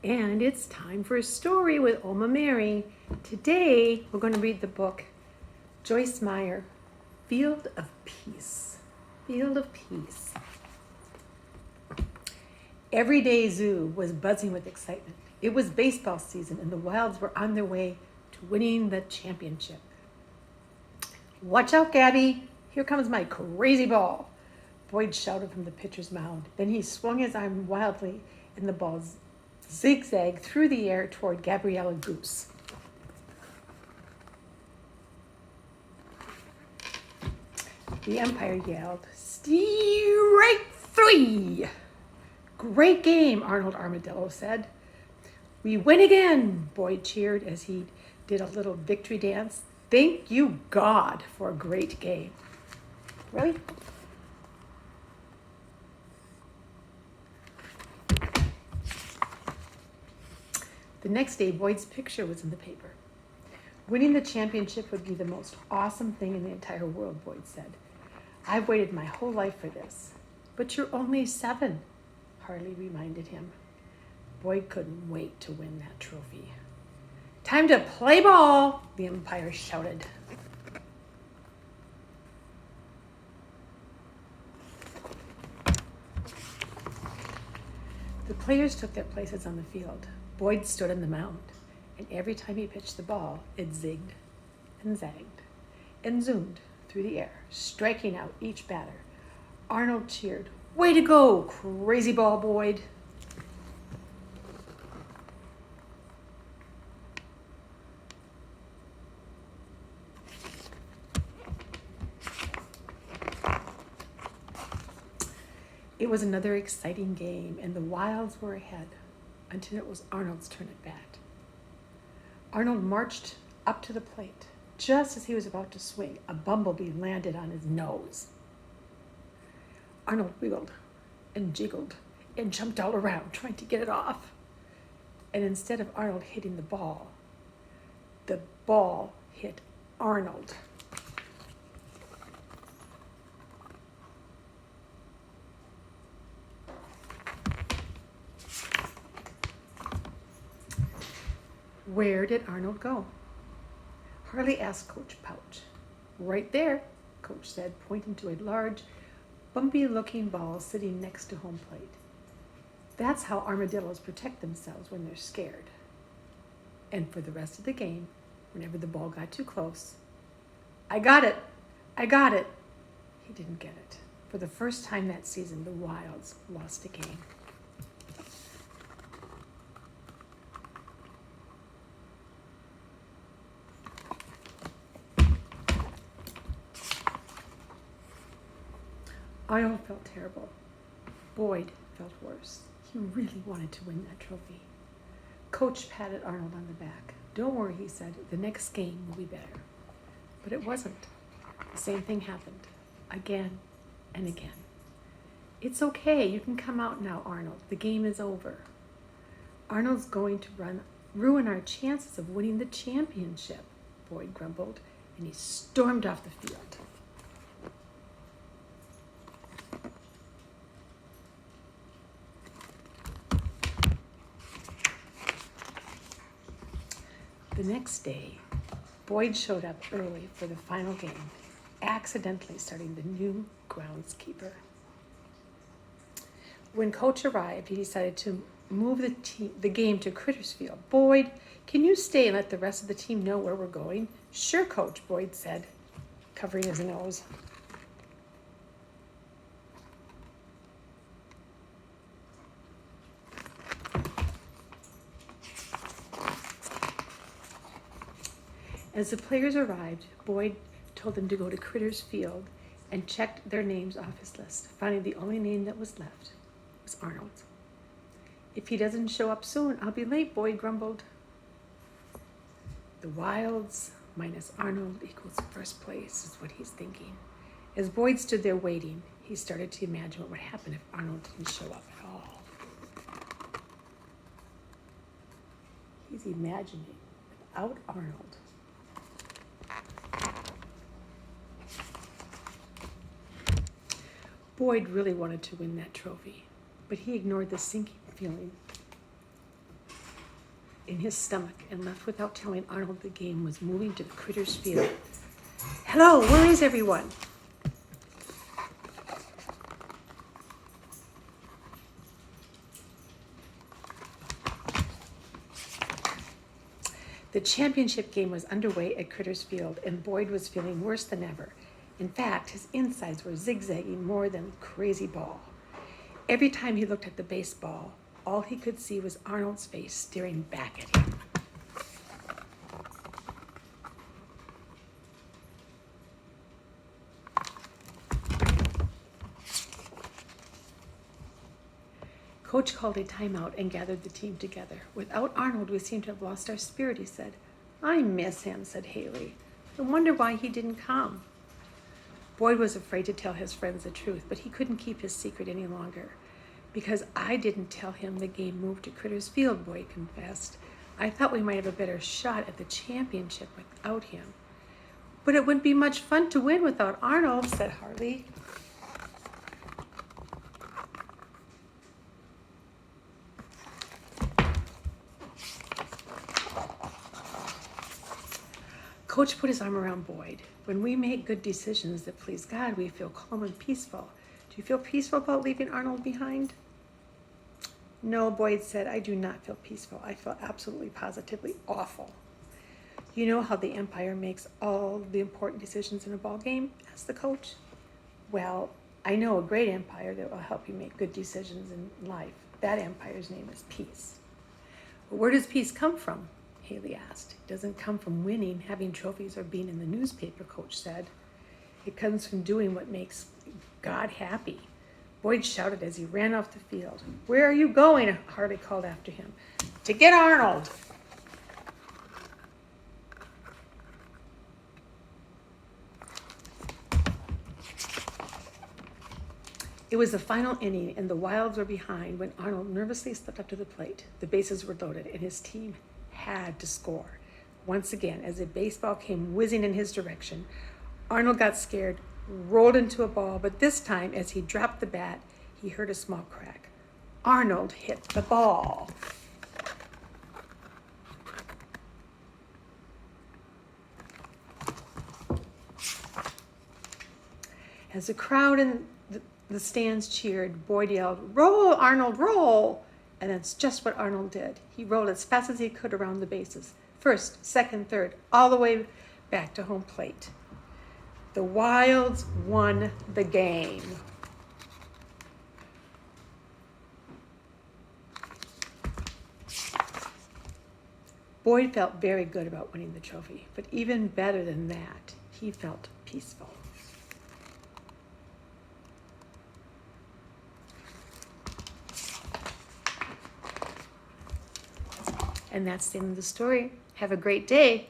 And it's time for a story with Oma Mary. Today, we're going to read the book Joyce Meyer, Field of Peace. Field of Peace. Every day zoo was buzzing with excitement. It was baseball season and the Wilds were on their way to winning the championship. Watch out, Gabby. Here comes my crazy ball. Boyd shouted from the pitcher's mound. Then he swung his arm wildly and the ball zigzagged through the air toward Gabriella Goose. The umpire yelled, "Strike three!" "Great game," Arnold Armadillo said. "We win again," Boyd cheered as he did a little victory dance. "Thank you, God, for a great game." Really? The next day, Boyd's picture was in the paper. "Winning the championship would be the most awesome thing in the entire world," Boyd said. "I've waited my whole life for this." "But you're only 7, Harley reminded him. Boyd couldn't wait to win that trophy. "Time to play ball," the umpire shouted. The players took their places on the field. Boyd stood on the mound, and every time he pitched the ball, it zigged and zagged and zoomed through the air, striking out each batter. Arnold cheered, "Way to go, crazy ball, Boyd." It was another exciting game, and the Wilds were ahead until it was Arnold's turn at bat. Arnold marched up to the plate. Just as he was about to swing, a bumblebee landed on his nose. Arnold wiggled and jiggled and jumped all around, trying to get it off. And instead of Arnold hitting the ball hit Arnold. Where did Arnold go? Harley asked Coach Pouch. "Right there," Coach said, pointing to a large, bumpy-looking ball sitting next to home plate. "That's how armadillos protect themselves when they're scared." And for the rest of the game, whenever the ball got too close, "I got it! I got it!" He didn't get it. For the first time that season, the Wilds lost a game. Arnold felt terrible. Boyd felt worse. He really wanted to win that trophy. Coach patted Arnold on the back. "Don't worry," he said. "The next game will be better." But it wasn't. The same thing happened again and again. "It's okay. You can come out now, Arnold. The game is over." "Arnold's going to ruin our chances of winning the championship," Boyd grumbled, and he stormed off the field. The next day, Boyd showed up early for the final game, accidentally starting the new groundskeeper. When Coach arrived, he decided to move the game to Critters Field. "Boyd, can you stay and let the rest of the team know where we're going?" "Sure, Coach," Boyd said, covering his nose. As the players arrived, Boyd told them to go to Critters Field and checked their names off his list, finding the only name that was left was Arnold. "If he doesn't show up soon, I'll be late," Boyd grumbled. The Wilds minus Arnold equals first place, is what he's thinking. As Boyd stood there waiting, he started to imagine what would happen if Arnold didn't show up at all. He's imagining without Arnold. Boyd really wanted to win that trophy, but he ignored the sinking feeling in his stomach and left without telling Arnold the game was moving to the Critters Field. Hello, where is everyone? The championship game was underway at Critters Field, and Boyd was feeling worse than ever. In fact, his insides were zigzagging more than a crazy ball. Every time he looked at the baseball, all he could see was Arnold's face staring back at him. Coach called a timeout and gathered the team together. Without Arnold, we seem to have lost our spirit, he said. I miss him, said Haley. I wonder why he didn't come. Boyd was afraid to tell his friends the truth, but he couldn't keep his secret any longer. Because I didn't tell him the game moved to Critters Field, Boyd confessed. I thought we might have a better shot at the championship without him. But it wouldn't be much fun to win without Arnold, said Harley. Coach put his arm around Boyd. When we make good decisions that please God, we feel calm and peaceful. Do you feel peaceful about leaving Arnold behind? No, Boyd said, I do not feel peaceful. I feel absolutely, positively awful. You know how the umpire makes all the important decisions in a ball game? Asked the coach. Well, I know a great umpire that will help you make good decisions in life. That umpire's name is peace. Well, where does peace come from? Haley asked. It doesn't come from winning, having trophies, or being in the newspaper, Coach said. It comes from doing what makes God happy. Boyd shouted as he ran off the field. Where are you going? Harley called after him. To get Arnold. It was the final inning, and the Wilds were behind when Arnold nervously stepped up to the plate. The bases were loaded, and his team had to score. Once again, as a baseball came whizzing in his direction, Arnold got scared, rolled into a ball, but this time, as he dropped the bat, he heard a small crack. Arnold hit the ball. As the crowd in the stands cheered, Boyd yelled, Roll, Arnold, roll! And that's just what Arnold did. He rolled as fast as he could around the bases. First, second, third, all the way back to home plate. The Wilds won the game. Boyd felt very good about winning the trophy, but even better than that, he felt peaceful. And that's the end of the story. Have a great day.